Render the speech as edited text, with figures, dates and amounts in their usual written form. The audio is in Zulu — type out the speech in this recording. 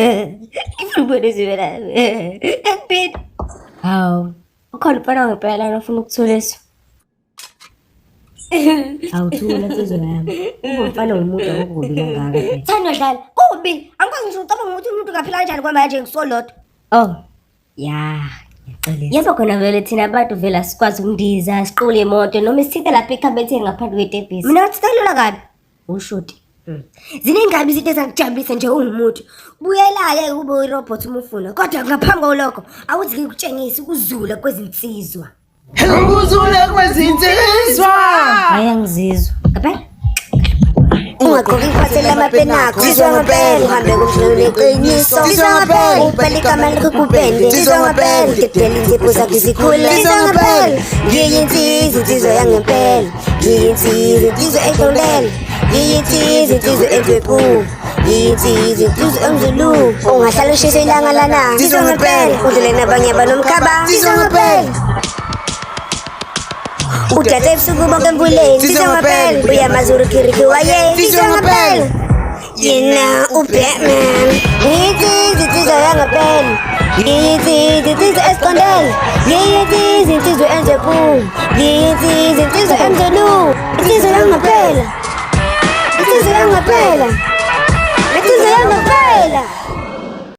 Ngifuna ukubona izwela. Empini. Hawu. Ukhona umfana ngempela la ofuna ukuthola eso. Awuthula nsizwa yami. Umfana ngomuntu akukubi kangaka phela. Thando dlala. Kubi. Angikwazi ngisho ucabanga ukuthi umuntu ngaphila kanjani kwamanje ngisolodwa. Oh. Ya. Ngiyacela. Yebo khona vele thina abantu vela sikwazi ukundiza, siqule imoto noma isithe lapha ekhabetheni ngaphandle kwetebhisi. Mina ngathi kalula kabi. Ushoti. Ziningabi izinto ezakujabulisa nje ungumuntu. Buyela-ke ube uyirobot uma ufuna. Kodwa ngaphambi kwalokho awuthi ngikutshengise ukuzula kwezinsizwa. Ukuzula kwezinsizwa. Hayi angizizwa. Ngapha? Ungagqoki iphathele amapeni akho. Zizwa ngempela. Uhambe kumdlalo neqiniso. Zizwa ngempela. Ubhale igama lakho kubhende. Zizwa ngempela. Udedele insipho zakho zikhule. Zizwa ngempela. Ngiyinsizwa, insizwa yangempela. Ngiyinsizwa, insizwa eqondele. Ngiyinsizwa, insizwa endwepu. Ngiyinsizwa, insizwa emzulu. Ungahlala ushise ilanga lana. Zizwa ngempela. Udlule nabanye abanomkhaba. Zizwa ngempela. Uthathe ebusuku bonke empuleni. Zizwa ngempela. Uyamazuru kiriki waye. Zizwa ngempela. Yena uBatman. Ngiyinsizwa, insizwa yangempela. Ngiyinsizwa, insizwa esiqondele. Ngiyinsizwa, insizwa endwepu. Ngiyinsizwa, insizwa emzulu. Insizwa yangempela. Insizwa yangempela.